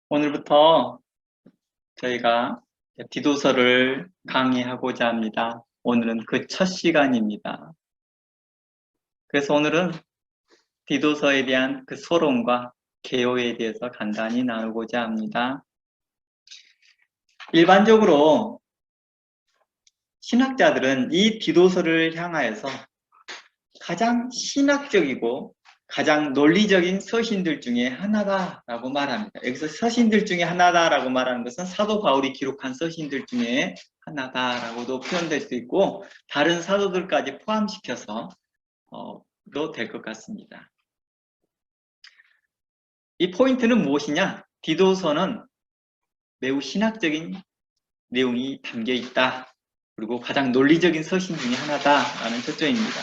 오늘부터 저희가 디도서를 강의하고자 합니다. 오늘은 그 첫 시간입니다. 그래서 오늘은 디도서에 대한 그 서론과 개요에 대해서 간단히 나누고자 합니다. 일반적으로 신학자들은 이 디도서를 향하여서 가장 신학적이고 가장 논리적인 서신들 중에 하나다라고 말합니다. 여기서 서신들 중에 하나다라고 말하는 것은 사도 바울이 기록한 서신들 중에 하나다라고도 표현될 수 있고 다른 사도들까지 포함시켜서 도 될 것 같습니다. 이 포인트는 무엇이냐? 디도서는 매우 신학적인 내용이 담겨 있다. 그리고 가장 논리적인 서신 중에 하나다라는 초점입니다.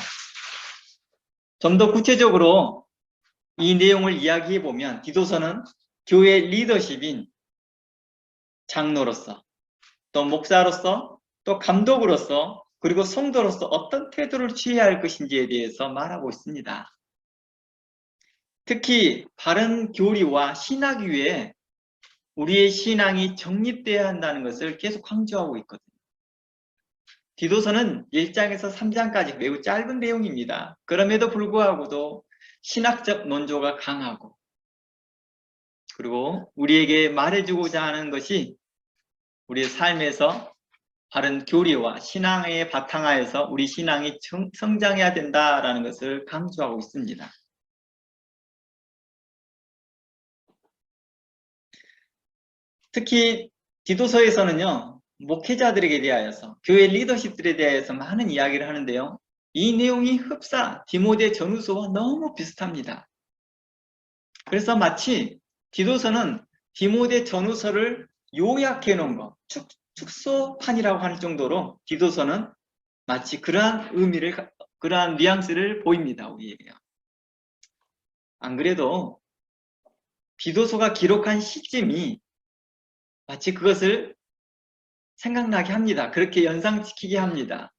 좀 더 구체적으로 이 내용을 이야기해 보면 디도서는 교회 리더십인 장로로서 또 목사로서 또 감독으로서 그리고 성도로서 어떤 태도를 취해야 할 것인지에 대해서 말하고 있습니다. 특히 바른 교리와 신학 위에 우리의 신앙이 정립되어야 한다는 것을 계속 강조하고 있거든요. 디도서는 1장에서 3장까지 매우 짧은 내용입니다. 그럼에도 불구하고도 신학적 논조가 강하고 그리고 우리에게 말해주고자 하는 것이 우리의 삶에서 바른 교리와 신앙의 바탕하에서 우리 신앙이 성장해야 된다라는 것을 강조하고 있습니다. 특히 디도서에서는요, 목회자들에게 대하여서 교회 리더십들에 대해서 많은 이야기를 하는데요. 이 내용이 흡사 디모데 전후서와 너무 비슷합니다. 그래서 마치 디도서는 디모데 전후서를 요약해 놓은 것, 축소판이라고 할 정도로 디도서는 마치 그러한 의미를, 그러한 뉘앙스를 보입니다. 우리에게요. 안 그래도 디도서가 기록한 시점이 마치 그것을 생각나게 합니다. 그렇게 연상시키게 합니다.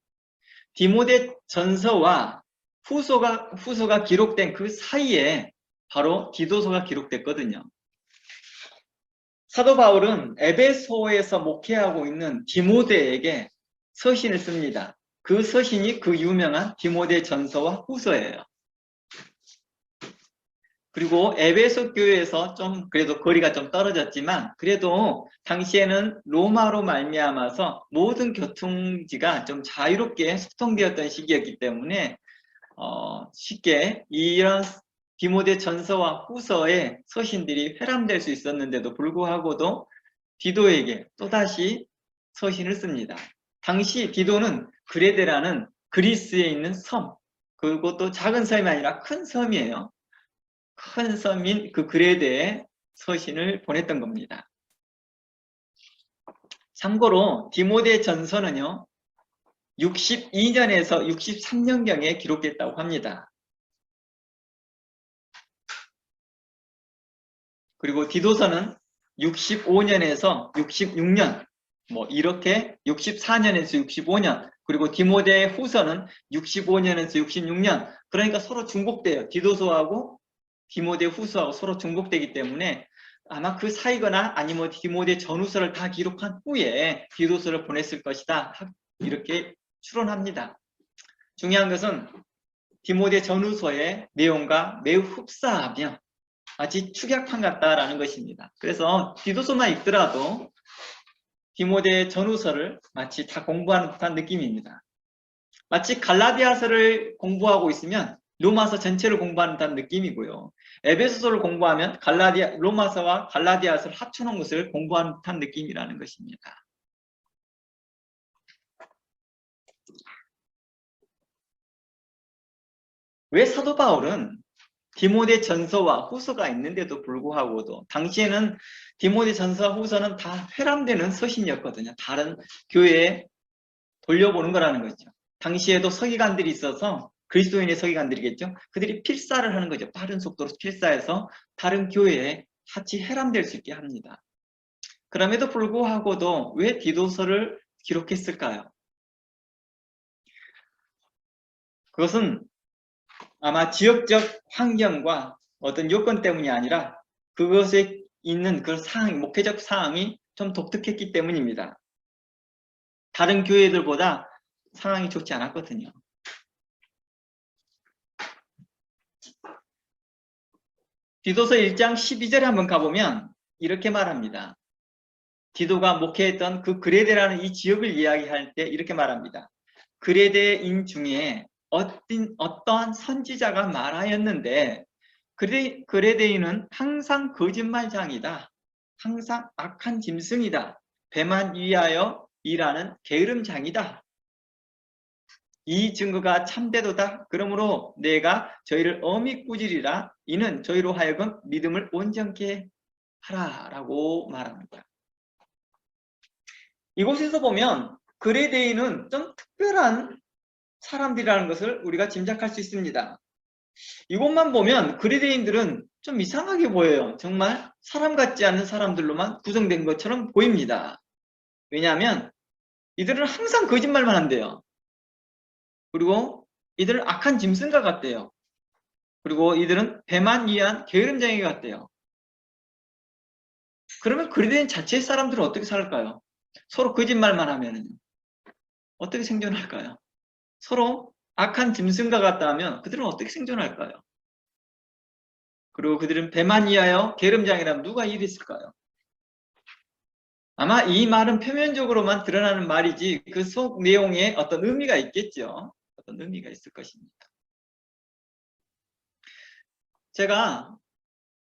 디모데 전서와 후서가 기록된 그 사이에 바로 디도서가 기록됐거든요. 사도 바울은 에베소에서 목회하고 있는 디모데에게 서신을 씁니다. 그 서신이 그 유명한 디모데 전서와 후서예요. 그리고 에베소 교회에서 좀 그래도 거리가 좀 떨어졌지만 그래도 당시에는 로마로 말미암아서 모든 교통지가 좀 자유롭게 소통되었던 시기였기 때문에 쉽게 이런 디모데 전서와 후서의 서신들이 회람될 수 있었는데도 불구하고도 디도에게 또다시 서신을 씁니다. 당시 디도는 그레데라는 그리스에 있는 섬, 그것도 작은 섬이 아니라 큰 섬이에요. 큰 섬인 그 그레데에 서신을 보냈던 겁니다. 참고로 디모데 전서는요, 62년에서 63년경에 기록됐다고 합니다. 그리고 디도서는 65년에서 66년, 이렇게 64년에서 65년, 그리고 디모데 후서는 65년에서 66년, 그러니까 서로 중복돼요. 디도서하고 디모데 후서하고 서로 중복되기 때문에 아마 그 사이거나 아니면 디모데 전후서를 다 기록한 후에 디도서를 보냈을 것이다. 이렇게 추론합니다. 중요한 것은 디모데 전후서의 내용과 매우 흡사하며 마치 축약판 같다라는 것입니다. 그래서 디도서만 읽더라도 디모데 전후서를 마치 다 공부하는 듯한 느낌입니다. 마치 갈라디아서를 공부하고 있으면 로마서 전체를 공부하는 듯한 느낌이고요. 에베소서를 공부하면 로마서와 갈라디아서를 합쳐놓은 것을 공부하는 듯한 느낌이라는 것입니다. 왜 사도 바울은 디모데 전서와 후서가 있는데도 불구하고도 당시에는 디모데 전서와 후서는 다 회람되는 서신이었거든요. 다른 교회에 돌려보는 거라는 거죠. 당시에도 서기관들이 있어서 그리스도인의 서기관들이겠죠. 그들이 필사를 하는 거죠. 빠른 속도로 필사해서 다른 교회에 같이 회람될 수 있게 합니다. 그럼에도 불구하고도 왜 디도서를 기록했을까요? 그것은 아마 지역적 환경과 어떤 요건 때문이 아니라 그것의 있는 그 상황, 목회적 상황이 좀 독특했기 때문입니다. 다른 교회들보다 상황이 좋지 않았거든요. 디도서 1장 12절에 한번 가보면 이렇게 말합니다. 디도가 목회했던 그 그레데라는 이 지역을 이야기할 때 이렇게 말합니다. 그레데인 중에 어떠한 선지자가 말하였는데 그레데인은 항상 거짓말장이다. 항상 악한 짐승이다. 배만 위하여 일하는 게으름장이다. 이 증거가 참되도다. 그러므로 내가 저희를 엄히 꾸짖으리라. 이는 저희로 하여금 믿음을 온전케 하라 라고 말합니다. 이곳에서 보면 그레데인은 좀 특별한 사람들이라는 것을 우리가 짐작할 수 있습니다. 이곳만 보면 그레데인들은 좀 이상하게 보여요. 정말 사람 같지 않은 사람들로만 구성된 것처럼 보입니다. 왜냐하면 이들은 항상 거짓말만 한대요. 그리고 이들은 악한 짐승과 같대요. 그리고 이들은 배만 위한 게으름쟁이 같대요. 그러면 그레데인 자체 사람들은 어떻게 살까요? 서로 거짓말만 하면 어떻게 생존할까요? 서로 악한 짐승과 같다 하면 그들은 어떻게 생존할까요? 그리고 그들은 배만 위하여 게으름장이라면 누가 이랬을까요? 아마 이 말은 표면적으로만 드러나는 말이지 그 속 내용에 어떤 의미가 있겠죠. 어떤 의미가 있을 것입니다. 제가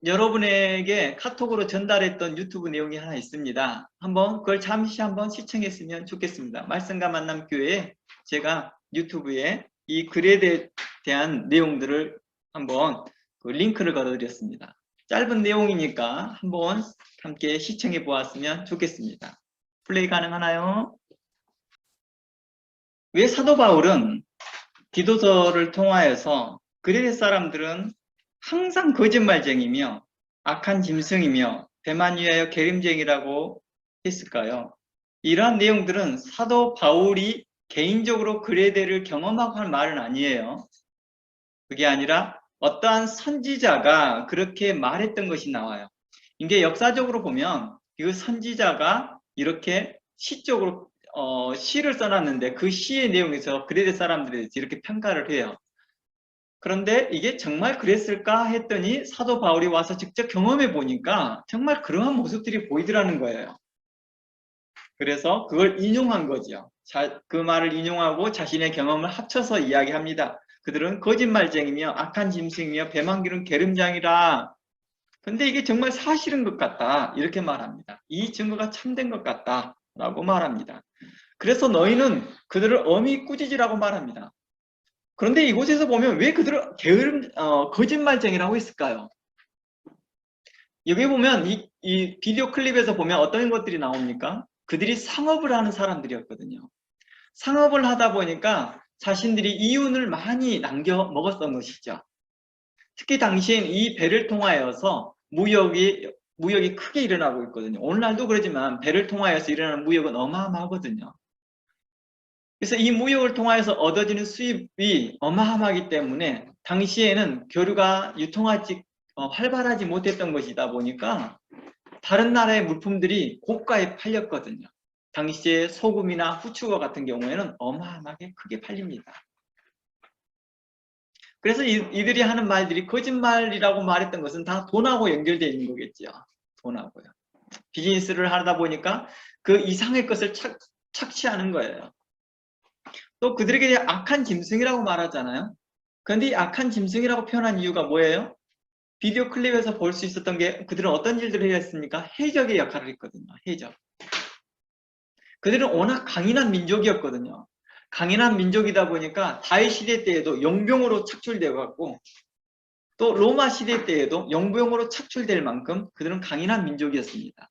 여러분에게 카톡으로 전달했던 유튜브 내용이 하나 있습니다. 그걸 잠시 한번 시청했으면 좋겠습니다. 말씀과 만남 교회에 제가 유튜브에 이 글에 대한 내용들을 한번 그 링크를 걸어드렸습니다. 짧은 내용이니까 한번 함께 시청해 보았으면 좋겠습니다. 플레이 가능하나요? 왜 사도 바울은 디도서를 통하여서 그레데 사람들은 항상 거짓말쟁이며 악한 짐승이며 배만 위하여 게으름쟁이라고 했을까요? 이러한 내용들은 사도 바울이 개인적으로 그레데를 경험하고 한 말은 아니에요. 그게 아니라 어떠한 선지자가 그렇게 말했던 것이 나와요. 이게 역사적으로 보면 그 선지자가 이렇게 시적으로 시를 써놨는데 그 시의 내용에서 그레데 사람들에 대해서 이렇게 평가를 해요. 그런데 이게 정말 그랬을까 했더니 사도 바울이 와서 직접 경험해 보니까 정말 그러한 모습들이 보이더라는 거예요. 그래서 그걸 인용한 거죠. 그 말을 인용하고 자신의 경험을 합쳐서 이야기합니다. 그들은 거짓말쟁이며 악한 짐승이며 배만 기른 게으름장이라. 근데 이게 정말 사실인 것 같다. 이렇게 말합니다. 이 증거가 참된 것 같다. 라고 말합니다. 그래서 너희는 그들을 엄히 꾸짖으라고 말합니다. 그런데 이곳에서 보면 왜 그들을 거짓말쟁이라고 했을까요? 여기 보면 이 비디오 클립에서 보면 어떤 것들이 나옵니까? 그들이 상업을 하는 사람들이었거든요. 상업을 하다 보니까 자신들이 이윤을 많이 남겨 먹었던 것이죠. 특히 당시엔 이 배를 통하여서 무역이 크게 일어나고 있거든요. 오늘날도 그러지만 배를 통하여서 일어나는 무역은 어마어마하거든요. 그래서 이 무역을 통하여서 얻어지는 수입이 어마어마하기 때문에 당시에는 교류가 활발하지 못했던 것이다 보니까 다른 나라의 물품들이 고가에 팔렸거든요. 당시에 소금이나 후추와 같은 경우에는 어마어마하게 크게 팔립니다. 그래서 이들이 하는 말들이 거짓말이라고 말했던 것은 다 돈하고 연결되어 있는 거겠죠. 돈하고요. 비즈니스를 하다 보니까 그 이상의 것을 착취하는 거예요. 또 그들에게 악한 짐승이라고 말하잖아요. 그런데 이 악한 짐승이라고 표현한 이유가 뭐예요? 비디오 클립에서 볼 수 있었던 게 그들은 어떤 일들을 했습니까? 해적의 역할을 했거든요. 해적. 그들은 워낙 강인한 민족이었거든요. 강인한 민족이다 보니까 다윗 시대 때에도 용병으로 착출되어 갔고 또 로마 시대 때에도 용병으로 착출될 만큼 그들은 강인한 민족이었습니다.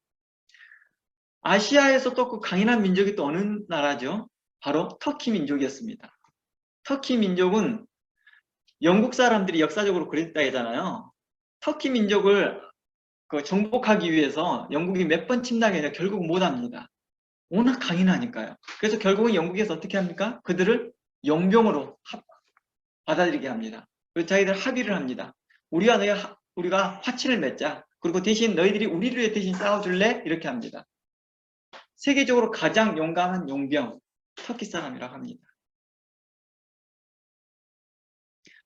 아시아에서 또 그 강인한 민족이 또 어느 나라죠? 바로 터키 민족이었습니다. 터키 민족은 영국 사람들이 역사적으로 그랬다 했잖아요. 터키 민족을 정복하기 위해서 영국이 몇 번 침략해서 결국 못합니다. 워낙 강인하니까요. 그래서 결국은 영국에서 어떻게 합니까? 그들을 용병으로 받아들이게 합니다. 그래서 자기들 합의를 합니다. 우리가 화친을 맺자. 그리고 대신 너희들이 우리를 위해 대신 싸워줄래? 이렇게 합니다. 세계적으로 가장 용감한 용병, 터키 사람이라고 합니다.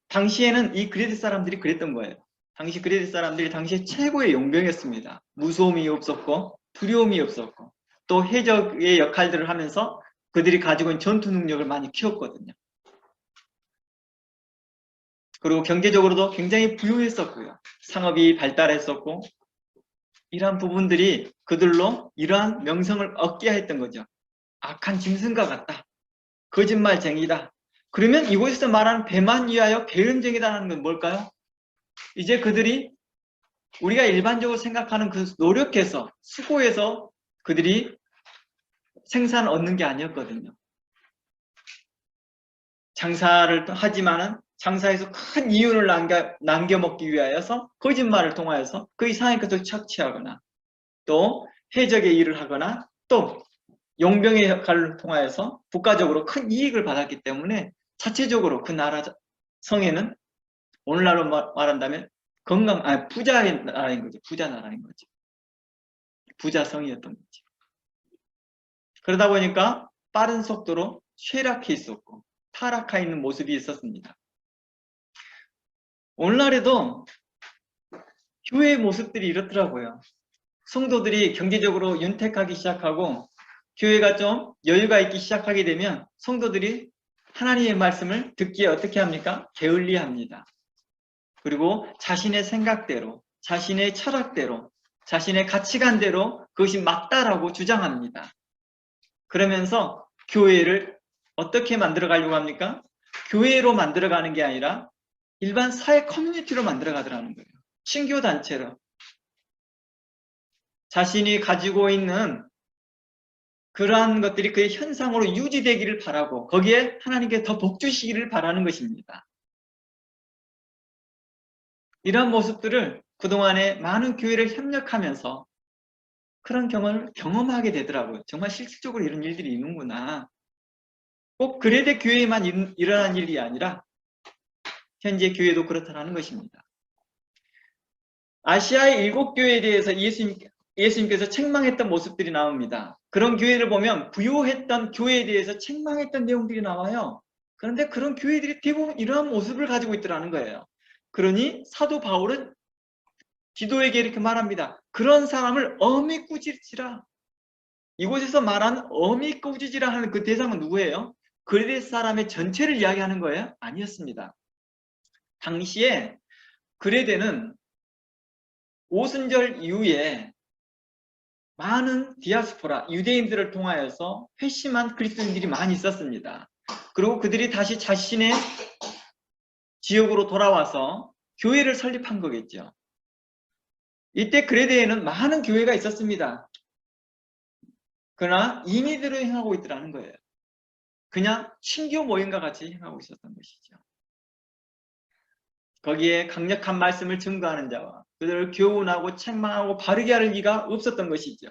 당시에는 이 그레데 사람들이 그랬던 거예요. 당시 그레데 사람들이 당시에 최고의 용병이었습니다. 무서움이 없었고 두려움이 없었고 또 해적의 역할들을 하면서 그들이 가지고 있는 전투 능력을 많이 키웠거든요. 그리고 경제적으로도 굉장히 부유했었고요. 상업이 발달했었고 이러한 부분들이 그들로 이러한 명성을 얻게 했던 거죠. 악한 짐승과 같다. 거짓말쟁이다. 그러면 이곳에서 말하는 배만 위하여 게으름쟁이다라는 건 뭘까요? 이제 그들이 우리가 일반적으로 생각하는 그 노력해서 수고해서 그들이 생산을 얻는 게 아니었거든요. 장사를 하지만은 장사에서 큰 이윤을 남겨먹기 위하여서 거짓말을 통하여서 그 이상의 것을 착취하거나 또 해적의 일을 하거나 또 용병의 역할을 통하여서 국가적으로 큰 이익을 받았기 때문에 자체적으로 그 나라 성에는 오늘날로 말한다면 부자의 나라인 거죠. 부자 나라인 거죠. 부자성이었던 거죠. 그러다 보니까 빠른 속도로 쇠락해 있었고 타락해 있는 모습이 있었습니다. 오늘날에도 교회의 모습들이 이렇더라고요. 성도들이 경제적으로 윤택하기 시작하고 교회가 좀 여유가 있기 시작하게 되면 성도들이 하나님의 말씀을 듣기에 어떻게 합니까? 게을리합니다. 그리고 자신의 생각대로, 자신의 철학대로, 자신의 가치관대로 그것이 맞다라고 주장합니다. 그러면서 교회를 어떻게 만들어 가려고 합니까? 교회로 만들어 가는 게 아니라 일반 사회 커뮤니티로 만들어 가더라는 거예요. 신교 단체로. 자신이 가지고 있는 그러한 것들이 그의 현상으로 유지되기를 바라고 거기에 하나님께 더 복 주시기를 바라는 것입니다. 이러한 모습들을 그동안에 많은 교회를 협력하면서 그런 경험을 경험하게 되더라고요. 정말 실질적으로 이런 일들이 있는구나. 꼭 그레데 교회에만 일어난 일이 아니라 현재 교회도 그렇다는 것입니다. 아시아의 7교회에 대해서 예수님께서 책망했던 모습들이 나옵니다. 그런 교회를 보면 부요했던 교회에 대해서 책망했던 내용들이 나와요. 그런데 그런 교회들이 대부분 이러한 모습을 가지고 있더라는 거예요. 그러니 사도 바울은 디도에게 이렇게 말합니다. 그런 사람을 엄히 꾸짖으라. 이곳에서 말하는 엄히 꾸짖으라 하는 그 대상은 누구예요? 그레데 사람의 전체를 이야기하는 거예요? 아니었습니다. 당시에 그레데는 오순절 이후에 많은 디아스포라, 유대인들을 통하여서 회심한 그리스도인들이 많이 있었습니다. 그리고 그들이 다시 자신의 지역으로 돌아와서 교회를 설립한 거겠죠. 이때 그레데에는 많은 교회가 있었습니다. 그러나 임의대로 행하고 있더라는 거예요. 그냥 신교 모임과 같이 행하고 있었던 것이죠. 거기에 강력한 말씀을 증거하는 자와 그들을 교훈하고 책망하고 바르게 할 리가 없었던 것이죠.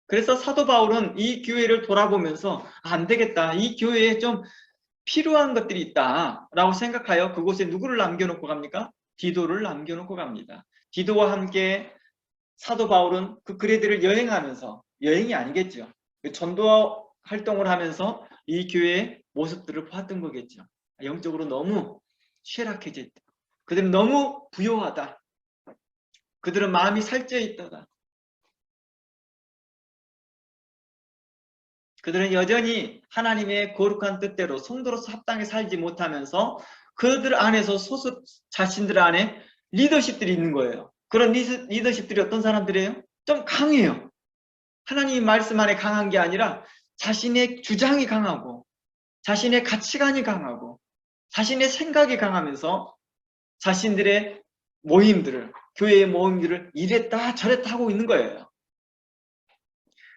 그래서 사도 바울은 이 교회를 돌아보면서 안 되겠다. 이 교회에 좀 필요한 것들이 있다라고 생각하여 그곳에 누구를 남겨놓고 갑니까? 디도를 남겨놓고 갑니다. 디도와 함께 사도 바울은 그 그레데를 여행하면서, 여행이 아니겠죠. 전도 활동을 하면서 이 교회의 모습들을 보았던 거겠죠. 영적으로 너무 쇠락해져 있다. 그들은 너무 부요하다. 그들은 마음이 살쪄 있다다. 그들은 여전히 하나님의 거룩한 뜻대로 성도로서 합당히 살지 못하면서 그들 안에서 자신들 안에 리더십들이 있는 거예요. 그런 리더십들이 어떤 사람들이에요? 좀 강해요. 하나님 말씀 안에 강한 게 아니라 자신의 주장이 강하고 자신의 가치관이 강하고 자신의 생각이 강하면서 자신들의 모임들을, 교회의 모임들을 이랬다 저랬다 하고 있는 거예요.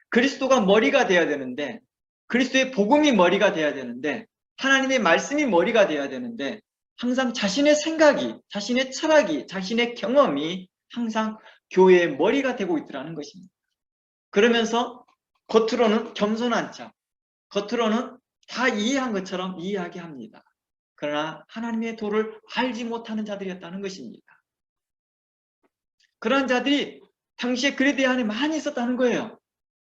그리스도가 머리가 돼야 되는데, 그리스도의 복음이 머리가 돼야 되는데, 하나님의 말씀이 머리가 돼야 되는데 항상 자신의 생각이, 자신의 철학이, 자신의 경험이 항상 교회의 머리가 되고 있더라는 것입니다. 그러면서 겉으로는 겸손한 척, 겉으로는 다 이해한 것처럼 이해하게 합니다. 그러나 하나님의 도를 알지 못하는 자들이었다는 것입니다. 그런 자들이 당시에 그레데 안에 많이 있었다는 거예요.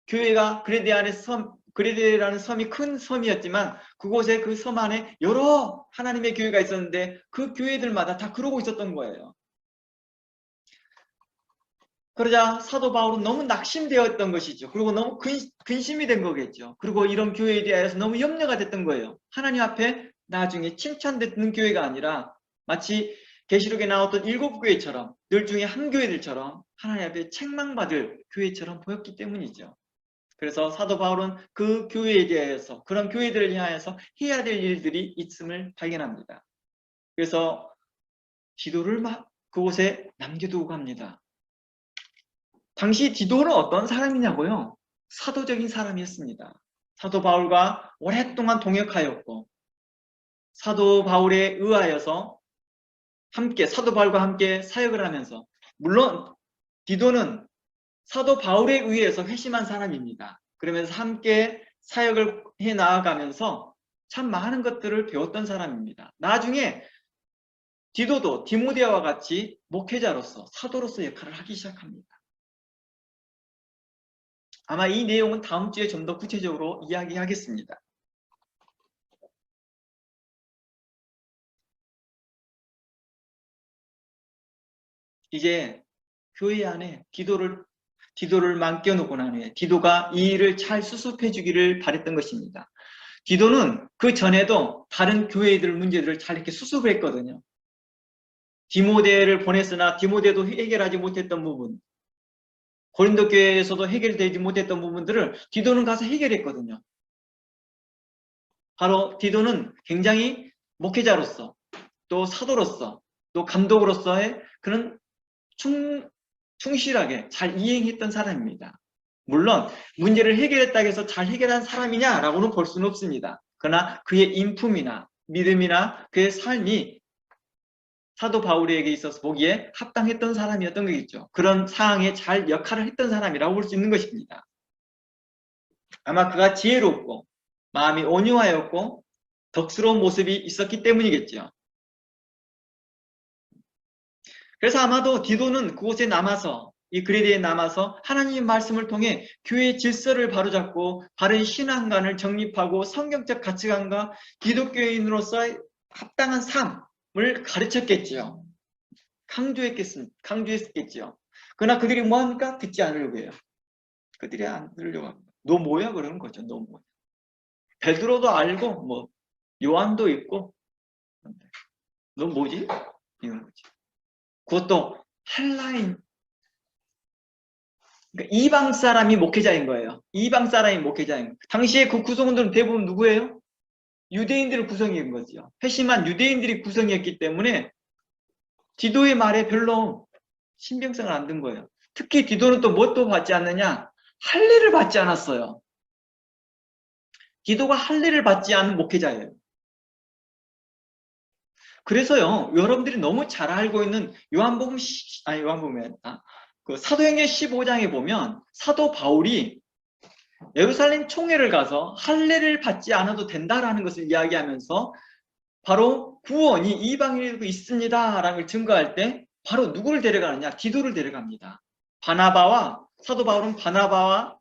교회가 그레데라는 섬이 큰 섬이었지만 그곳에 그 섬 안에 여러 하나님의 교회가 있었는데 그 교회들마다 다 그러고 있었던 거예요. 그러자 사도 바울은 너무 낙심되었던 것이죠. 그리고 너무 근심이 된 거겠죠. 그리고 이런 교회에 대해서 너무 염려가 됐던 거예요. 하나님 앞에 나중에 칭찬되는 교회가 아니라 마치 계시록에 나왔던 7교회처럼 늘 중에 한 교회들처럼 하나님 앞에 책망받을 교회처럼 보였기 때문이죠. 그래서 사도 바울은 그 교회에 대해서 그런 교회들을 향해서 해야 될 일들이 있음을 발견합니다. 그래서 디도를 그곳에 남겨두고 갑니다. 당시 디도는 어떤 사람이냐고요? 사도적인 사람이었습니다. 사도 바울과 오랫동안 동역하였고 사도 바울에 의하여서 사도 바울과 함께 사역을 하면서 물론 디도는 사도 바울에 의해서 회심한 사람입니다. 그러면서 함께 사역을 해 나아가면서 참 많은 것들을 배웠던 사람입니다. 나중에 디도도 디모데와 같이 목회자로서 사도로서 역할을 하기 시작합니다. 아마 이 내용은 다음 주에 좀 더 구체적으로 이야기하겠습니다. 이제 교회 안에 디도를 맡겨놓고 난 후에 디도가 이 일을 잘 수습해 주기를 바랬던 것입니다. 디도는 그 전에도 다른 교회들 문제들을 잘 이렇게 수습을 했거든요. 디모데를 보냈으나 디모데도 해결하지 못했던 부분, 고린도 교회에서도 해결되지 못했던 부분들을 디도는 가서 해결했거든요. 바로 디도는 굉장히 목회자로서 또 사도로서 또 감독으로서의 그런 충실하게 잘 이행했던 사람입니다. 물론 문제를 해결했다고 해서 잘 해결한 사람이냐라고는 볼 수는 없습니다. 그러나 그의 인품이나 믿음이나 그의 삶이 사도 바울에게 있어서 보기에 합당했던 사람이었던 거겠죠. 그런 상황에 잘 역할을 했던 사람이라고 볼 수 있는 것입니다. 아마 그가 지혜롭고 마음이 온유하였고 덕스러운 모습이 있었기 때문이겠죠. 그래서 아마도 디도는 그곳에 남아서 이 그레데에 남아서 하나님의 말씀을 통해 교회의 질서를 바로잡고 바른 신앙관을 정립하고 성경적 가치관과 기독교인으로서 합당한 삶을 가르쳤겠지요. 강조했겠지요. 그러나 그들이 뭐합니까? 듣지 않으려고 해요. 그들이 안 들으려고 합니다. 너 뭐야? 그러는 거죠. 너 뭐야? 베드로도 알고 뭐 요한도 있고 너 뭐지? 이런 거지. 그것도 헬라인, 그러니까 이방 사람이 목회자인 거예요. 이방 사람이 목회자인 거예요. 당시에 그 구성원들은 대부분 누구예요? 유대인들을 구성인 거죠. 회심한 유대인들이 구성이었기 때문에 디도의 말에 별로 신빙성을 안 둔 거예요. 특히 디도는 또 뭣도 받지 않느냐? 할례를 받지 않았어요. 디도가 할례를 받지 않은 목회자예요. 그래서요, 여러분들이 너무 잘 알고 있는 그 사도행전 15장에 보면 사도 바울이 예루살렘 총회를 가서 할례를 받지 않아도 된다라는 것을 이야기하면서 바로 구원이 이방인에도 있습니다 라는 걸 증거할 때 바로 누구를 데려가느냐? 디도를 데려갑니다. 사도 바울은 바나바와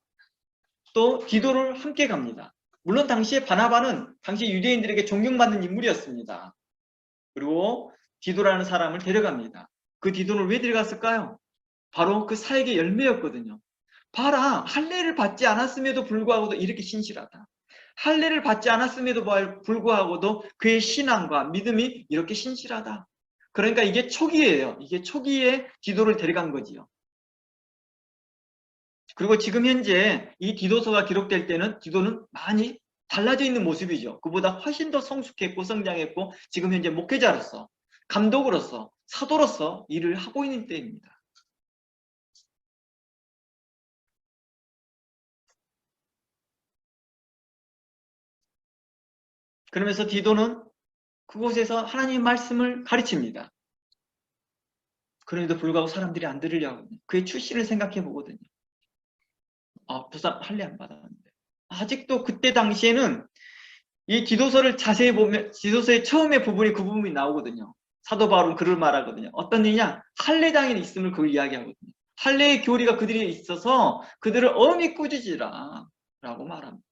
또 디도를 함께 갑니다. 물론 당시에 바나바는 당시 유대인들에게 존경받는 인물이었습니다. 그리고 디도라는 사람을 데려갑니다. 그 디도는 왜 데려갔을까요? 바로 그 사역의 열매였거든요. 봐라, 할례를 받지 않았음에도 불구하고도 이렇게 신실하다. 할례를 받지 않았음에도 불구하고도 그의 신앙과 믿음이 이렇게 신실하다. 그러니까 이게 초기예요. 이게 초기에 디도를 데려간 거지요. 그리고 지금 현재 이 디도서가 기록될 때는 디도는 많이 달라져 있는 모습이죠. 그보다 훨씬 더 성숙했고 성장했고 지금 현재 목회자로서 감독으로서 사도로서 일을 하고 있는 때입니다. 그러면서 디도는 그곳에서 하나님의 말씀을 가르칩니다. 그런데도 불구하고 사람들이 안 들으려고 하거든요. 그의 출신을 생각해 보거든요. 저 사람 할례 안 받았는데. 아직도 그때 당시에는 이 디도서를 자세히 보면 디도서의 처음의 부분이 그 부분이 나오거든요. 사도 바울은 그를 말하거든요. 어떤 일이냐? 할례당에 있음을 그걸 이야기하거든요. 할례의 교리가 그들이 있어서 그들을 엄히 꾸짖으라 라고 말합니다.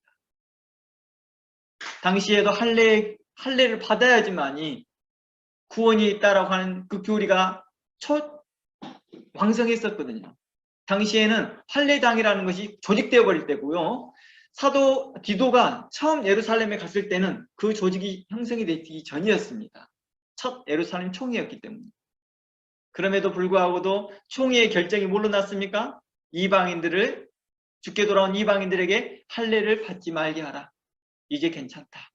당시에도 할례를 받아야지만이 구원이 있다라고 하는 그 교리가 왕성했었거든요. 당시에는 할례당이라는 것이 조직되어 버릴 때고요. 사도 디도가 처음 예루살렘에 갔을 때는 그 조직이 형성이 되기 전이었습니다. 첫 예루살렘 총회였기 때문에. 그럼에도 불구하고도 총회의 결정이 뭘로 났습니까? 이방인들을, 죽게 돌아온 이방인들에게 할례를 받지 말게 하라. 이제 괜찮다.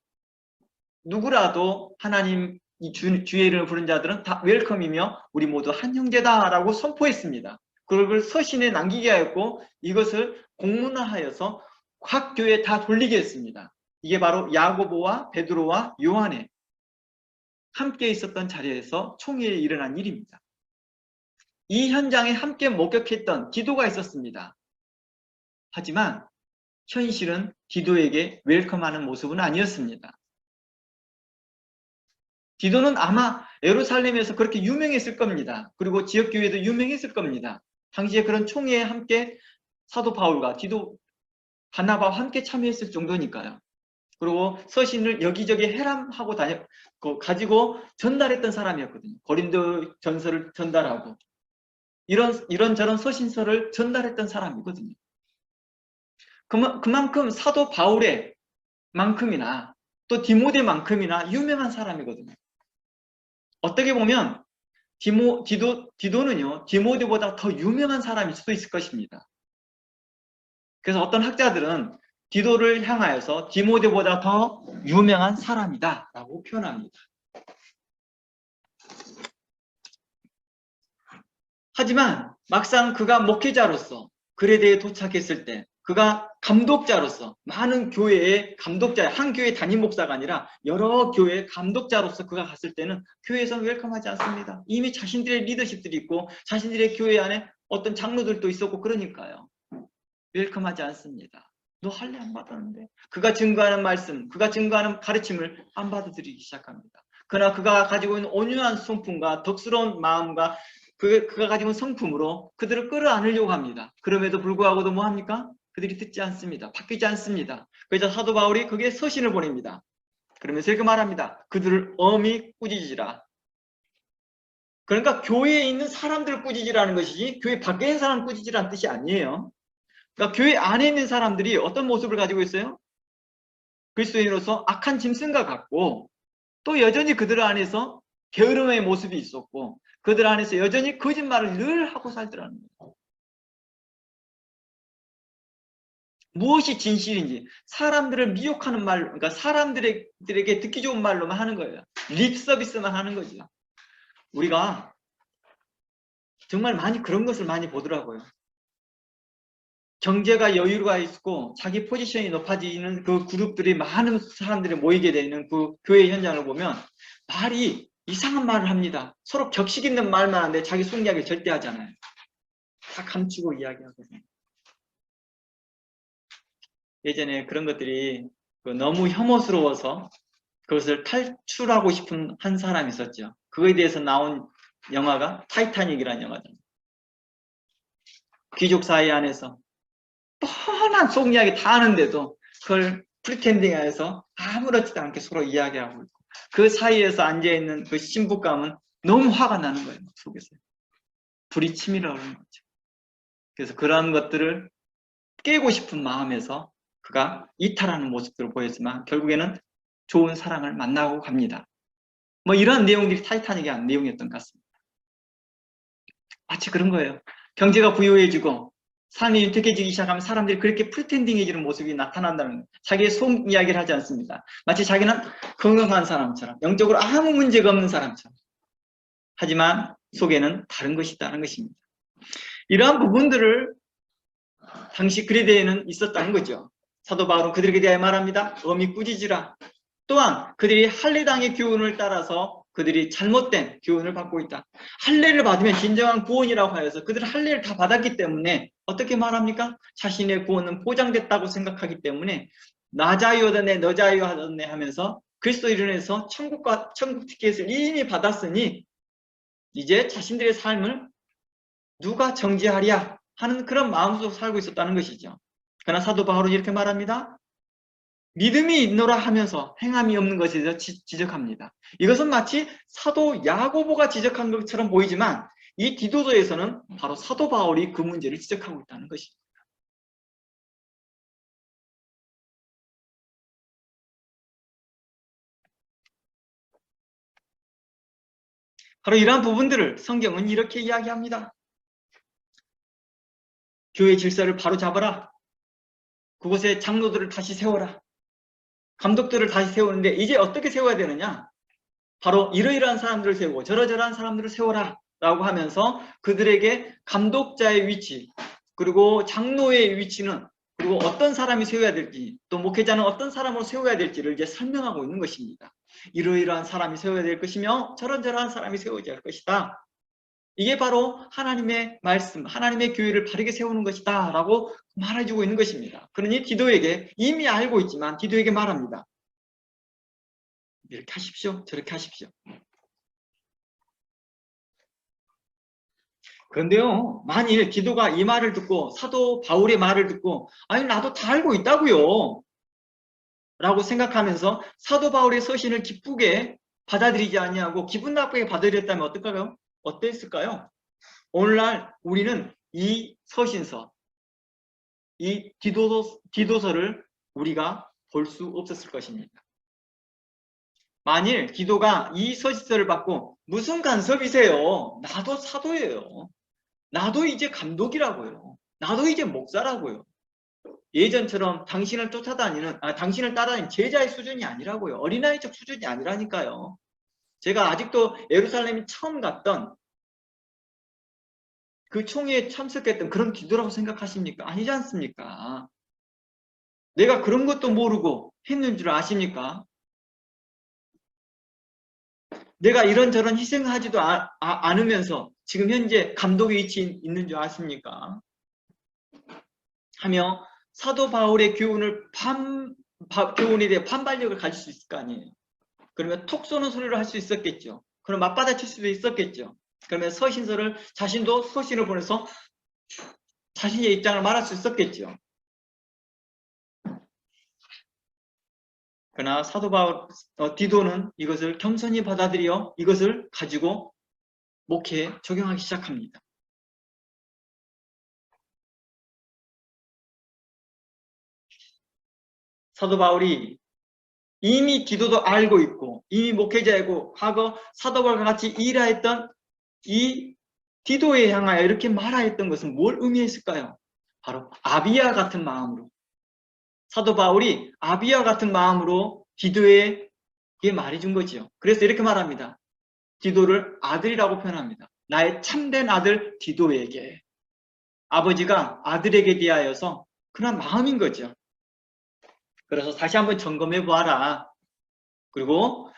누구라도 하나님 주의 이름을 부른 자들은 다 웰컴이며 우리 모두 한 형제다라고 선포했습니다. 그걸 서신에 남기게 하였고 이것을 공문화하여서 각 교회에 다 돌리게 했습니다. 이게 바로 야고보와 베드로와 요한의 함께 있었던 자리에서 총회에 일어난 일입니다. 이 현장에 함께 목격했던 디도가 있었습니다. 하지만 현실은 디도에게 웰컴하는 모습은 아니었습니다. 디도는 아마 예루살렘에서 그렇게 유명했을 겁니다. 그리고 지역교회도 유명했을 겁니다. 당시에 그런 총회에 함께 사도 바울과 디도, 바나바와 함께 참여했을 정도니까요. 그리고 서신을 여기저기 해람하고 가지고 전달했던 사람이었거든요. 고린도 전서를 전달하고 이런저런 서신서를 전달했던 사람이거든요. 그만큼 사도 바울의 만큼이나 또 디모데만큼이나 유명한 사람이거든요. 어떻게 보면 디도는요, 디모데보다 더 유명한 사람일 수도 있을 것입니다. 그래서 어떤 학자들은 디도를 향하여서 디모데보다 더 유명한 사람이다 라고 표현합니다. 하지만 막상 그가 목회자로서 그레데에 도착했을 때 그가 감독자로서 많은 교회의 감독자, 한 교회 담임 목사가 아니라 여러 교회의 감독자로서 그가 갔을 때는 교회에서는 웰컴하지 않습니다. 이미 자신들의 리더십들이 있고 자신들의 교회 안에 어떤 장로들도 있었고 그러니까요. 웰컴하지 않습니다. 너 할례 안 받았는데. 그가 증거하는 말씀, 그가 증거하는 가르침을 안 받아들이기 시작합니다. 그러나 그가 가지고 있는 온유한 성품과 덕스러운 마음과 그가 가지고 있는 성품으로 그들을 끌어안으려고 합니다. 그럼에도 불구하고도 뭐합니까? 그들이 듣지 않습니다. 바뀌지 않습니다. 그래서 사도 바울이 거기에 서신을 보냅니다. 그러면서 이렇게 말합니다. 그들을 엄히 꾸짖으라. 그러니까 교회에 있는 사람들을 꾸짖으라는 것이지 교회 밖에 있는 사람 꾸짖으라는 뜻이 아니에요. 그러니까 교회 안에 있는 사람들이 어떤 모습을 가지고 있어요? 그리스도인으로서 악한 짐승과 같고 또 여전히 그들 안에서 게으름의 모습이 있었고 그들 안에서 여전히 거짓말을 늘 하고 살더라는 거예요. 무엇이 진실인지 사람들을 미혹하는 말로, 그러니까 사람들에게 듣기 좋은 말로만 하는 거예요. 립 서비스만 하는 거죠. 우리가 정말 그런 것을 많이 보더라고요. 경제가 여유가 있고 자기 포지션이 높아지는 그 그룹들이 많은 사람들이 모이게 되는 그 교회 현장을 보면 말이 이상한 말을 합니다. 서로 격식 있는 말만 하는데 자기 속 이야기를 절대 하잖아요. 다 감추고 이야기하거든요. 예전에 그런 것들이 너무 혐오스러워서 그것을 탈출하고 싶은 한 사람이 있었죠. 그거에 대해서 나온 영화가 타이타닉이라는 영화잖아요. 귀족 사회 안에서 뻔한 속 이야기 다 하는데도 그걸 프리텐딩해서 아무렇지도 않게 서로 이야기하고 있고 그 사이에서 앉아있는 그 신부감은 너무 화가 나는 거예요. 속에서. 불이 치밀어 오르는 거죠. 그래서 그러한 것들을 깨고 싶은 마음에서 그가 이탈하는 모습들을 보였지만 결국에는 좋은 사랑을 만나고 갑니다. 뭐 이런 내용들이 타이타닉의 내용이었던 것 같습니다. 마치 그런 거예요. 경제가 부유해지고 삶이 윤택해지기 시작하면 사람들이 그렇게 프리텐딩해지는 모습이 나타난다는 거예요. 자기의 속 이야기를 하지 않습니다. 마치 자기는 건강한 사람처럼 영적으로 아무 문제가 없는 사람처럼. 하지만 속에는 다른 것이 있다는 것입니다. 이러한 부분들을 당시 그레데에는 있었다는 거죠. 사도 바울은 그들에게 대하여 말합니다. 엄히 꾸짖으라. 또한 그들이 할례당의 교훈을 따라서 그들이 잘못된 교훈을 받고 있다. 할례를 받으면 진정한 구원이라고 하여서 그들은 할례를 다 받았기 때문에 어떻게 말합니까? 자신의 구원은 보장됐다고 생각하기 때문에 나 자유 얻었네 너 자유 얻었네 하면서 그리스도로 인해서 천국 티켓을 이미 받았으니 이제 자신들의 삶을 누가 정지하랴 하는 그런 마음으로 살고 있었다는 것이죠. 그러나 사도 바울은 이렇게 말합니다. 믿음이 있노라 하면서 행함이 없는 것에 대해서 지적합니다. 이것은 마치 사도 야고보가 지적한 것처럼 보이지만 이 디도서에서는 바로 사도 바울이 그 문제를 지적하고 있다는 것입니다. 바로 이러한 부분들을 성경은 이렇게 이야기합니다. 교회 질서를 바로 잡아라. 그곳에 장로들을 다시 세워라. 감독들을 다시 세우는데 이제 어떻게 세워야 되느냐? 바로 이러이러한 사람들을 세우고 저러저러한 사람들을 세워라 라고 하면서 그들에게 감독자의 위치, 그리고 장로의 위치는, 그리고 어떤 사람이 세워야 될지, 또 목회자는 어떤 사람으로 세워야 될지를 이제 설명하고 있는 것입니다. 이러이러한 사람이 세워야 될 것이며 저러저러한 사람이 세워져야 할 것이다. 이게 바로 하나님의 말씀, 하나님의 교회를 바르게 세우는 것이다 라고 말해주고 있는 것입니다. 그러니 디도에게 이미 알고 있지만 디도에게 말합니다. 이렇게 하십시오. 저렇게 하십시오. 그런데요, 만일 디도가 이 말을 듣고 사도 바울의 말을 듣고 아니 나도 다 알고 있다고요 라고 생각하면서 사도 바울의 서신을 기쁘게 받아들이지 아니하고 기분 나쁘게 받아들였다면 어떨까요? 어땠을까요? 오늘날 우리는 이 서신서, 이 디도서를 우리가 볼 수 없었을 것입니다. 만일 디도가 이 서신서를 받고 무슨 간섭이세요? 나도 사도예요. 나도 이제 감독이라고요. 나도 이제 목사라고요. 예전처럼 당신을 당신을 따라다니는 제자의 수준이 아니라고요. 어린아이적 수준이 아니라니까요. 제가 아직도 예루살렘이 처음 갔던 그 총회에 참석했던 그런 기도라고 생각하십니까? 아니지 않습니까? 내가 그런 것도 모르고 했는 줄 아십니까? 내가 이런저런 희생하지도 않으면서 지금 현재 감독의 위치에 있는 줄 아십니까? 하며 사도 바울의 교훈에 대해 반발력을 가질 수 있을 거 아니에요. 그러면 톡 쏘는 소리를 할 수 있었겠죠. 그럼 맞받아칠 수도 있었겠죠. 그러면 자신도 서신을 보내서 자신의 입장을 말할 수 있었겠죠. 그러나 사도 바울, 디도는 이것을 겸손히 받아들여 이것을 가지고 목회에 적용하기 시작합니다. 사도 바울이 이미 디도도 알고 있고 이미 목회자이고 과거 사도 바울과 같이 일하였던 이 디도에 향하여 이렇게 말하였던 것은 뭘 의미했을까요? 바로 아비와 같은 마음으로, 사도 바울이 아비와 같은 마음으로 디도에게 말해준 거지요. 그래서 이렇게 말합니다. 디도를 아들이라고 표현합니다. 나의 참된 아들 디도에게. 아버지가 아들에게 대하여서 그런 마음인 거죠. 그래서 다시 한번 점검해 보아라. 그리고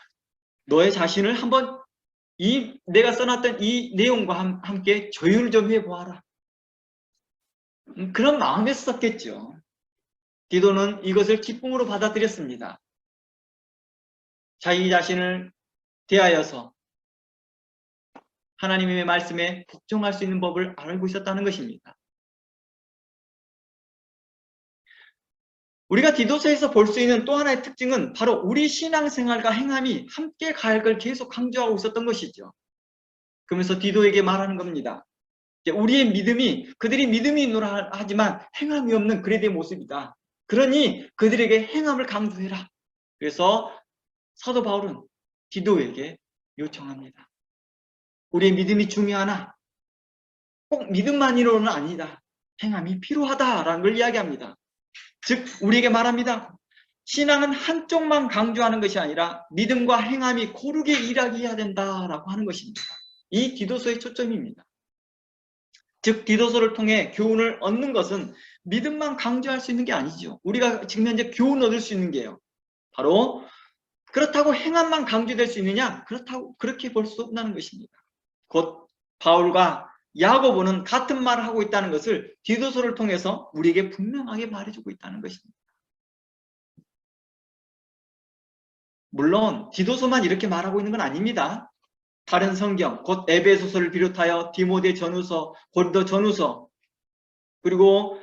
너의 자신을 한번 내가 써놨던 이 내용과 함께 조율을 좀 해보아라. 그런 마음에서 썼겠죠. 디도는 이것을 기쁨으로 받아들였습니다. 자기 자신을 대하여서 하나님의 말씀에 복종할 수 있는 법을 알고 있었다는 것입니다. 우리가 디도서에서 볼 수 있는 또 하나의 특징은 바로 우리 신앙생활과 행함이 함께 갈 걸 계속 강조하고 있었던 것이죠. 그러면서 디도에게 말하는 겁니다. 우리의 믿음이 그들이 믿음이 있노라 하지만 행함이 없는 그들의 모습이다. 그러니 그들에게 행함을 강조해라. 그래서 사도 바울은 디도에게 요청합니다. 우리의 믿음이 중요하나 꼭 믿음만으로는 아니다. 행함이 필요하다라는 걸 이야기합니다. 즉 우리에게 말합니다. 신앙은 한쪽만 강조하는 것이 아니라 믿음과 행함이 고르게 일하게 해야 된다라고 하는 것입니다. 이 디도서의 초점입니다. 즉 디도서를 통해 교훈을 얻는 것은 믿음만 강조할 수 있는 게 아니죠. 우리가 지금 현재 교훈 얻을 수 있는 게요. 바로 그렇다고 행함만 강조될 수 있느냐? 그렇게 볼 수 없다는 것입니다. 곧 바울과 야고보는 같은 말을 하고 있다는 것을 디도서를 통해서 우리에게 분명하게 말해주고 있다는 것입니다. 물론 디도서만 이렇게 말하고 있는 건 아닙니다. 다른 성경, 곧 에베소서를 비롯하여 디모데 전후서, 고린도 전후서, 그리고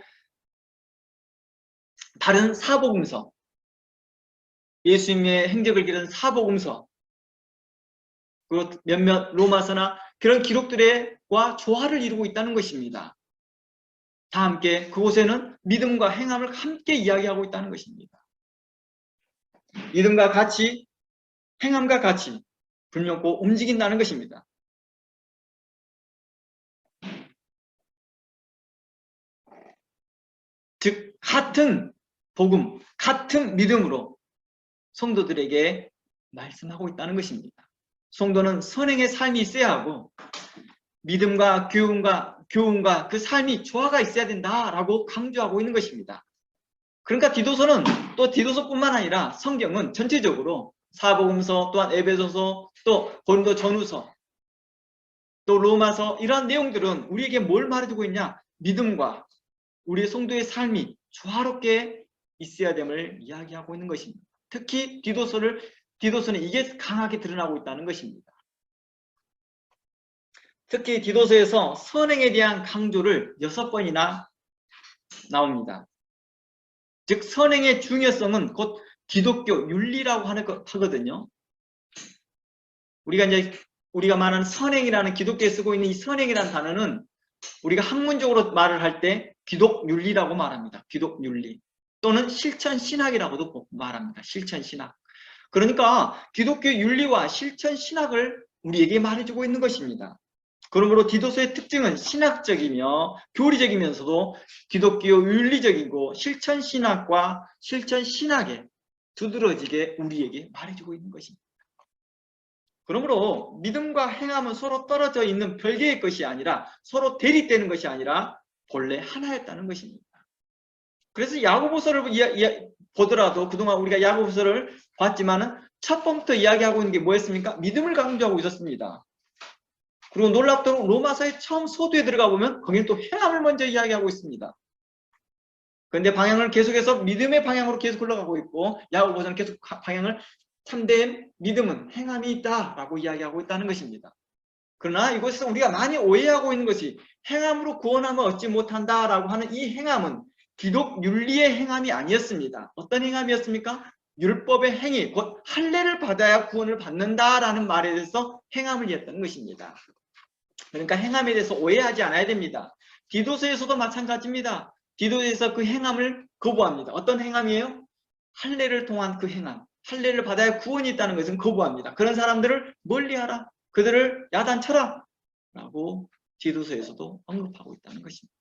다른 사복음서, 예수님의 행적을 기록한 사복음서, 그리고 몇몇 로마서나 그런 기록들과 조화를 이루고 있다는 것입니다. 다 함께 그곳에는 믿음과 행함을 함께 이야기하고 있다는 것입니다. 믿음과 같이, 행함과 같이 불렸고 움직인다는 것입니다. 즉 같은 복음, 같은 믿음으로 성도들에게 말씀하고 있다는 것입니다. 성도는 선행의 삶이 있어야 하고 믿음과 교훈과 그 삶이 조화가 있어야 된다라고 강조하고 있는 것입니다. 그러니까 디도서는 또 디도서뿐만 아니라 성경은 전체적으로 사복음서 또한 에베소서 또 고린도 전후서 또 로마서 이러한 내용들은 우리에게 뭘 말해주고 있냐? 믿음과 우리 성도의 삶이 조화롭게 있어야 됨을 이야기하고 있는 것입니다. 특히 디도서는 이게 강하게 드러나고 있다는 것입니다. 특히 디도서에서 선행에 대한 강조를 6번이나 나옵니다. 즉 선행의 중요성은 곧 기독교 윤리라고 하거든요. 우리가 말하는 선행이라는 기독교에 쓰고 있는 이 선행이라는 단어는 우리가 학문적으로 말을 할 때 기독윤리라고 말합니다. 기독윤리 또는 실천신학이라고도 말합니다. 실천신학. 그러니까 기독교 윤리와 실천신학을 우리에게 말해주고 있는 것입니다. 그러므로 디도서의 특징은 신학적이며 교리적이면서도 기독교 윤리적이고 실천신학과 실천신학에 두드러지게 우리에게 말해주고 있는 것입니다. 그러므로 믿음과 행함은 서로 떨어져 있는 별개의 것이 아니라 서로 대립되는 것이 아니라 본래 하나였다는 것입니다. 그래서 야고보서를 보더라도 그동안 우리가 야고보서를 봤지만은 첫 번부터 이야기하고 있는 게 뭐였습니까? 믿음을 강조하고 있었습니다. 그리고 놀랍도록 로마서의 처음 소두에 들어가 보면 거기는 또 행함을 먼저 이야기하고 있습니다. 그런데 방향을 계속해서 믿음의 방향으로 계속 흘러가고 있고 야고보서는 계속 방향을 참된 믿음은 행함이 있다라고 이야기하고 있다는 것입니다. 그러나 이곳에서 우리가 많이 오해하고 있는 것이 행함으로 구원함을 얻지 못한다라고 하는 이 행함은 기독 윤리의 행함이 아니었습니다. 어떤 행함이었습니까? 율법의 행위, 곧 할례를 받아야 구원을 받는다라는 말에 대해서 행함을 이했다는 것입니다. 그러니까 행함에 대해서 오해하지 않아야 됩니다. 디도서에서도 마찬가지입니다. 디도서에서 그 행함을 거부합니다. 어떤 행함이에요? 할례를 통한 그 행함. 할례를 받아야 구원이 있다는 것은 거부합니다. 그런 사람들을 멀리하라. 그들을 야단쳐라. 라고 디도서에서도 언급하고 있다는 것입니다.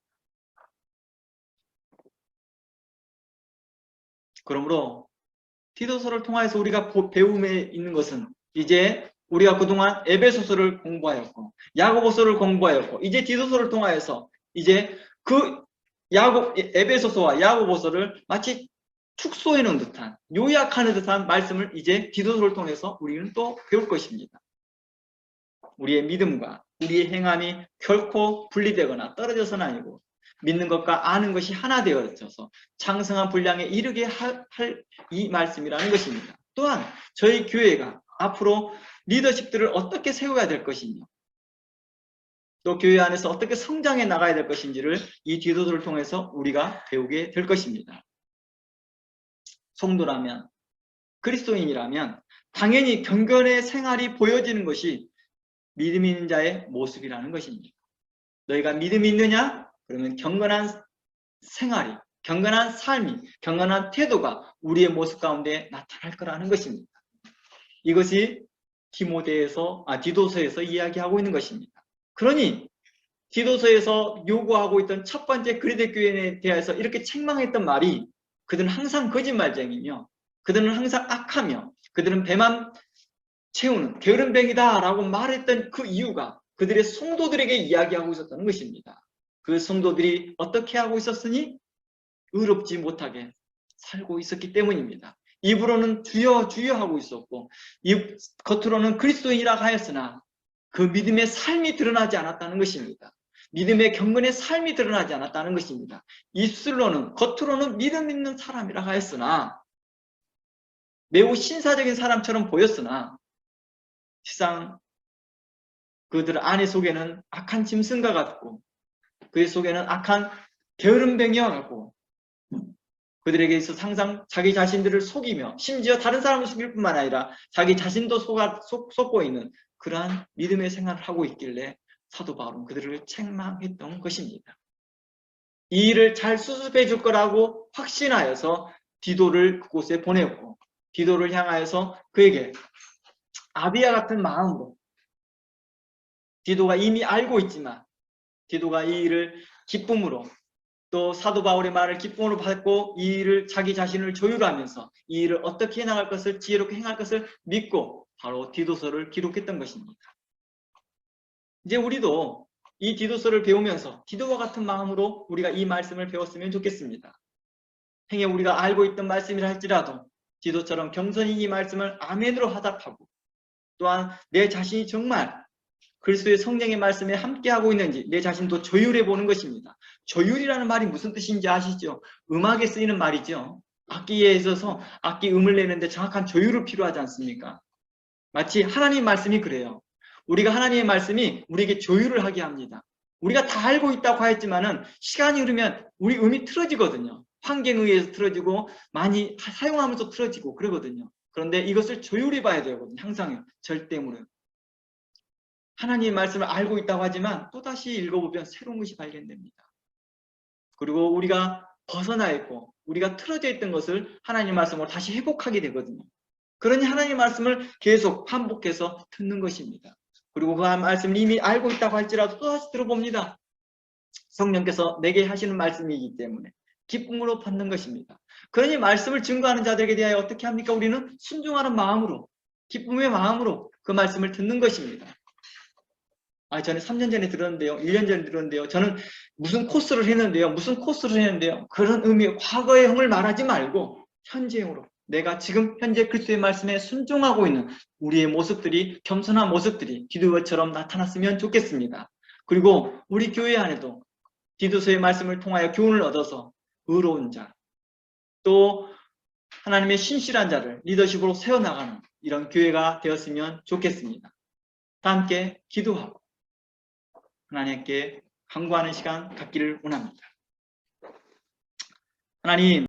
그러므로 디도서를 통해서 우리가 배움에 있는 것은 이제 우리가 그동안 에베소서를 공부하였고 야고보서를 공부하였고 이제 디도서를 통하여서 이제 그 에베소서와 야고보서를 마치 축소해 놓은 듯한 요약하는 듯한 말씀을 이제 디도서를 통해서 우리는 또 배울 것입니다. 우리의 믿음과 우리의 행함이 결코 분리되거나 떨어져서는 아니고 믿는 것과 아는 것이 하나 되어져서 창성한 분량에 이르게 할 이 말씀이라는 것입니다. 또한 저희 교회가 앞으로 리더십들을 어떻게 세워야 될 것이며 또 교회 안에서 어떻게 성장해 나가야 될 것인지를 이 디도서를 통해서 우리가 배우게 될 것입니다. 성도라면 그리스도인이라면 당연히 경건의 생활이 보여지는 것이 믿음 있는 자의 모습이라는 것입니다. 너희가 믿음이 있느냐? 그러면 경건한 생활이, 경건한 삶이, 경건한 태도가 우리의 모습 가운데 나타날 거라는 것입니다. 이것이 디도서에서 이야기하고 있는 것입니다. 그러니 디도서에서 요구하고 있던 첫 번째 그리스 교회에 대해서 이렇게 책망했던 말이 그들은 항상 거짓말쟁이며 그들은 항상 악하며 그들은 배만 채우는 게으름뱅이다 라고 말했던 그 이유가 그들의 성도들에게 이야기하고 있었다는 것입니다. 그 성도들이 어떻게 하고 있었으니 의롭지 못하게 살고 있었기 때문입니다. 입으로는 주여 주여 하고 있었고 겉으로는 그리스도인이라 하였으나 그 믿음의 삶이 드러나지 않았다는 것입니다. 믿음의 경건의 삶이 드러나지 않았다는 것입니다. 겉으로는 믿음 있는 사람이라 하였으나 매우 신사적인 사람처럼 보였으나 실상 그들 안에 속에는 악한 짐승과 같고 그 속에는 악한 게으름뱅이와 같고 그들에게 있어 항상 자기 자신들을 속이며 심지어 다른 사람을 속일 뿐만 아니라 자기 자신도 속고 있는 그러한 믿음의 생활을 하고 있길래 사도 바울은 그들을 책망했던 것입니다. 이 일을 잘 수습해 줄 거라고 확신하여서 디도를 그곳에 보내었고 디도를 향하여서 그에게 아비와 같은 마음으로 디도가 이미 알고 있지만 디도가 이 일을 기쁨으로 또 사도 바울의 말을 기쁨으로 받고 이 일을 자기 자신을 조율하면서 이 일을 어떻게 해나갈 것을 지혜롭게 행할 것을 믿고 바로 디도서를 기록했던 것입니다. 이제 우리도 이 디도서를 배우면서 디도와 같은 마음으로 우리가 이 말씀을 배웠으면 좋겠습니다. 행여 우리가 알고 있던 말씀이라 할지라도 디도처럼 겸손히 이 말씀을 아멘으로 화답하고 또한 내 자신이 정말 그리스도의 성령의 말씀에 함께하고 있는지 내 자신도 조율해 보는 것입니다. 조율이라는 말이 무슨 뜻인지 아시죠? 음악에 쓰이는 말이죠. 악기에 있어서 악기 음을 내는데 정확한 조율이 필요하지 않습니까? 마치 하나님 말씀이 그래요. 우리가 하나님의 말씀이 우리에게 조율을 하게 합니다. 우리가 다 알고 있다고 하였지만은 시간이 흐르면 우리 음이 틀어지거든요. 환경에 의해서 틀어지고 많이 사용하면서 틀어지고 그러거든요. 그런데 이것을 조율해 봐야 되거든요. 항상 절대무료. 하나님의 말씀을 알고 있다고 하지만 또다시 읽어보면 새로운 것이 발견됩니다. 그리고 우리가 벗어나 있고 우리가 틀어져 있던 것을 하나님의 말씀으로 다시 회복하게 되거든요. 그러니 하나님의 말씀을 계속 반복해서 듣는 것입니다. 그리고 그 말씀을 이미 알고 있다고 할지라도 또다시 들어봅니다. 성령께서 내게 하시는 말씀이기 때문에 기쁨으로 받는 것입니다. 그러니 말씀을 증거하는 자들에게 대하여 어떻게 합니까? 우리는 순종하는 마음으로 기쁨의 마음으로 그 말씀을 듣는 것입니다. 저는 3년 전에 들었는데요. 1년 전에 들었는데요. 저는 무슨 코스를 했는데요. 무슨 코스를 했는데요. 그런 의미, 과거의 형을 말하지 말고 현재형으로 내가 지금 현재 그리스도의 말씀에 순종하고 있는 우리의 모습들이 겸손한 모습들이 디도처럼 나타났으면 좋겠습니다. 그리고 우리 교회 안에도 디도서의 말씀을 통하여 교훈을 얻어서 의로운 자, 또 하나님의 신실한 자를 리더십으로 세워나가는 이런 교회가 되었으면 좋겠습니다. 다 함께 기도하고 하나님께 간구하는 시간 갖기를 원합니다. 하나님,